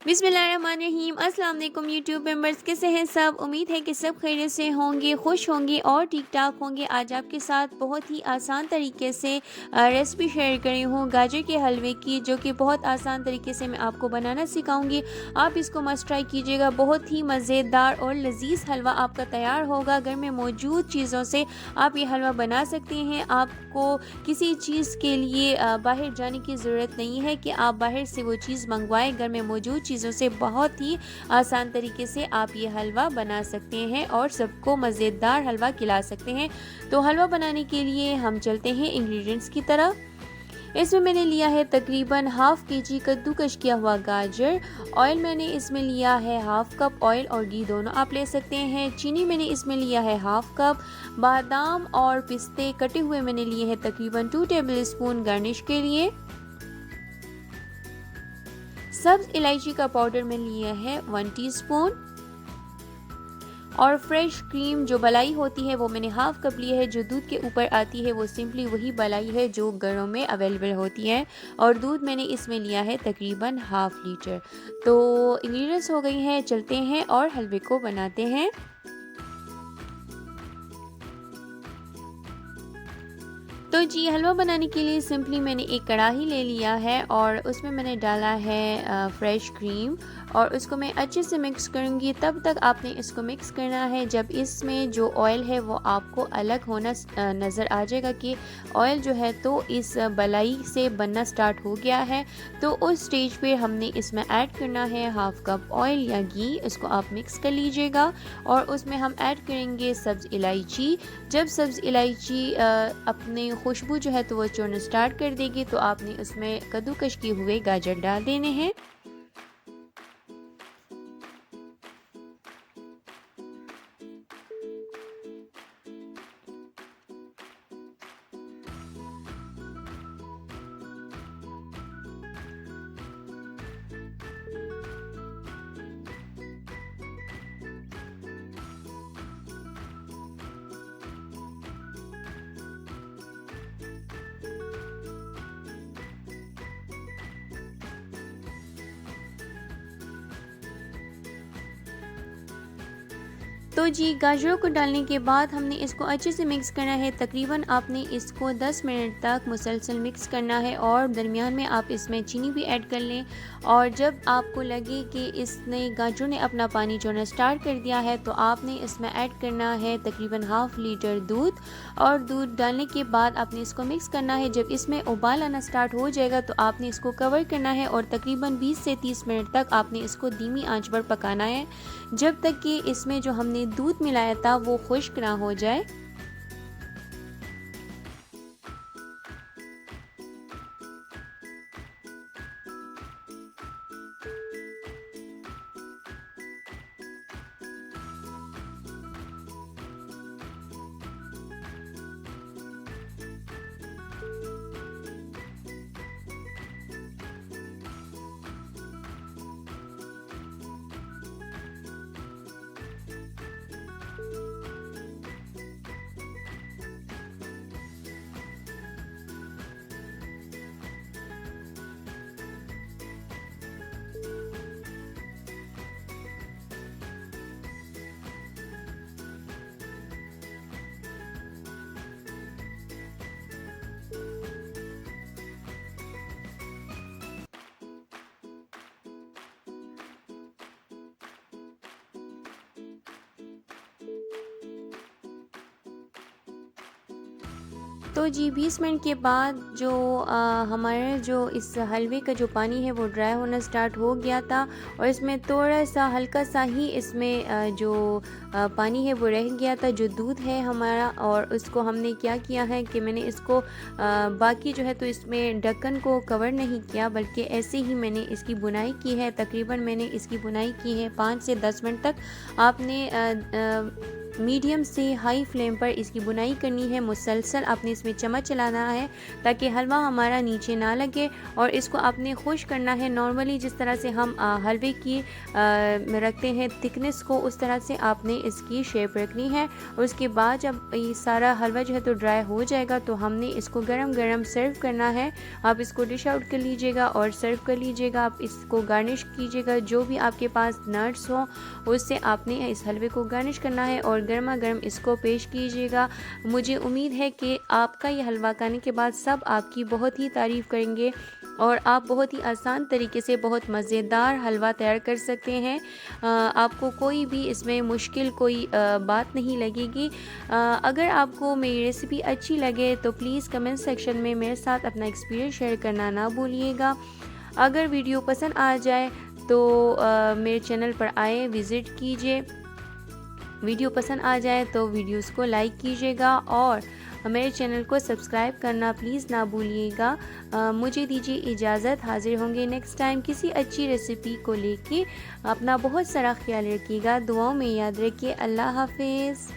बिस्मिल्लाहिर्रहमानिर्रहीम। अस्सलाम वालेकुम यूट्यूब मेंबर्स, कैसे हैं सब? उम्मीद है कि सब खैरियत से होंगे, खुश होंगे और ठीक ठाक होंगे। आज आपके साथ बहुत ही आसान तरीके से रेसिपी शेयर करी हूँ गाजर के हलवे की, जो कि बहुत आसान तरीके से मैं आपको बनाना सिखाऊंगी। आप इसको मस्ट ट्राई कीजिएगा। बहुत ही मज़ेदार और लजीज हलवा आपका तैयार होगा। घर में मौजूद चीज़ों से आप ये हलवा बना सकते हैं। आपको किसी चीज़ के लिए बाहर जाने की ज़रूरत नहीं है कि आप बाहर से वो चीज़ मंगवाएं। घर में मौजूद चीज़ों से बहुत ही आसान तरीके से आप ये हलवा बना सकते हैं और सबको मज़ेदार हलवा खिला सकते हैं। तो हलवा बनाने के लिए हम चलते हैं इंग्रेडिएंट्स की तरफ। इसमें मैंने लिया है तकरीबन हाफ़ केजी कद्दूकश किया हुआ गाजर। ऑयल मैंने इसमें लिया है हाफ़ कप, ऑयल और घी दोनों आप ले सकते हैं। चीनी मैंने इसमें लिया है हाफ़ कप। बादाम और पिस्ते कटे हुए मैंने लिए हैं तकरीबन 2 टेबल स्पून गार्निश के लिए। सब्ज़ इलायची का पाउडर में लिया है 1 टीस्पून। और फ्रेश क्रीम जो मलाई होती है वो मैंने हाफ़ कप लिया है। जो दूध के ऊपर आती है वो सिंपली वही मलाई है जो घरों में अवेलेबल होती है। और दूध मैंने इसमें लिया है तकरीबन हाफ़ लीटर। तो इंग्रेडिएंट्स हो गई हैं, चलते हैं और हलवे को बनाते हैं। तो जी, हलवा बनाने के लिए सिंपली मैंने एक कढ़ाई ले लिया है और उसमें मैंने डाला है फ्रेश क्रीम और उसको मैं अच्छे से मिक्स करूँगी। तब तक आपने इसको मिक्स करना है जब इसमें जो ऑयल है वो आपको अलग होना नज़र आ जाएगा कि ऑयल जो है तो इस बलाई से बनना स्टार्ट हो गया है। तो उस स्टेज पे हमने इसमें ऐड करना है हाफ़ कप ऑयल या घी। इसको आप मिक्स कर लीजिएगा और उसमें हम ऐड करेंगे सब्ज़ इलायची। जब सब्ज़ इलायची अपने खुशबू जो है तो वो छोड़ना स्टार्ट कर देगी तो आपने उसमें कद्दूकश किए हुए गाजर डाल देने हैं। तो जी, गाजरों को डालने के बाद हमने इसको अच्छे से मिक्स करना है। तकरीबन आपने इसको 10 मिनट तक मुसलसल मिक्स करना है और दरमियान में आप इसमें चीनी भी ऐड कर लें। और जब आपको लगे कि इसने गाजरों ने अपना पानी छोड़ना स्टार्ट कर दिया है तो आपने इसमें ऐड करना है तकरीबन हाफ़ लीटर दूध। और दूध डालने के बाद आपने इसको मिक्स करना है। जब इसमें उबाल आना स्टार्ट हो जाएगा तो आपने इसको कवर करना है और तकरीबन 20 से 30 मिनट तक आपने इसको धीमी आंच पर पकाना है, जब तक कि इसमें जो हमने दूध मिलाया था वो खुश्क ना हो जाए। तो जी, 20 मिनट के बाद जो हमारे जो इस हलवे का जो पानी है वो ड्राई होना स्टार्ट हो गया था और इसमें थोड़ा सा हल्का सा ही इसमें जो पानी है वो रह गया था, जो दूध है हमारा। और उसको हमने क्या किया है कि मैंने इसको बाकी जो है तो इसमें ढक्कन को कवर नहीं किया, बल्कि ऐसे ही मैंने इसकी बुनाई की है। तकरीबन मैंने इसकी बुनाई की है 5 से 10 मिनट तक। आपने मीडियम से हाई फ्लेम पर इसकी बुनाई करनी है। मुसलसल आपने इसमें चम्मच चलाना है ताकि हलवा हमारा नीचे ना लगे, और इसको आपने खुश करना है। नॉर्मली जिस तरह से हम हलवे की रखते हैं थिकनेस को, उस तरह से आपने इसकी शेप रखनी है। और उसके बाद जब ये सारा हलवा जो है तो ड्राई हो जाएगा तो हमने इसको गरम गरम सर्व करना है। आप इसको डिश आउट कर लीजिएगा और सर्व कर लीजिएगा। आप इसको गार्निश कीजिएगा, जो भी आपके पास नट्स हो उससे आपने इस हलवे को गार्निश करना है और गर्मा गर्म इसको पेश कीजिएगा। मुझे उम्मीद है कि आपका ये हलवा खाने के बाद सब आपकी बहुत ही तारीफ़ करेंगे और आप बहुत ही आसान तरीके से बहुत मज़ेदार हलवा तैयार कर सकते हैं। आपको कोई भी इसमें मुश्किल कोई बात नहीं लगेगी। अगर आपको मेरी रेसिपी अच्छी लगे तो प्लीज़ कमेंट सेक्शन में मेरे साथ अपना एक्सपीरियंस शेयर करना ना भूलिएगा। अगर वीडियो पसंद आ जाए तो मेरे चैनल पर आए, विज़िट कीजिए। वीडियो पसंद आ जाए तो वीडियोस को लाइक कीजिएगा और मेरे चैनल को सब्सक्राइब करना प्लीज़ ना भूलिएगा। मुझे दीजिए इजाज़त। हाजिर होंगे नेक्स्ट टाइम किसी अच्छी रेसिपी को लेके। अपना बहुत सारा ख्याल रखिएगा, दुआओं में याद रखिए। अल्लाह हाफिज़।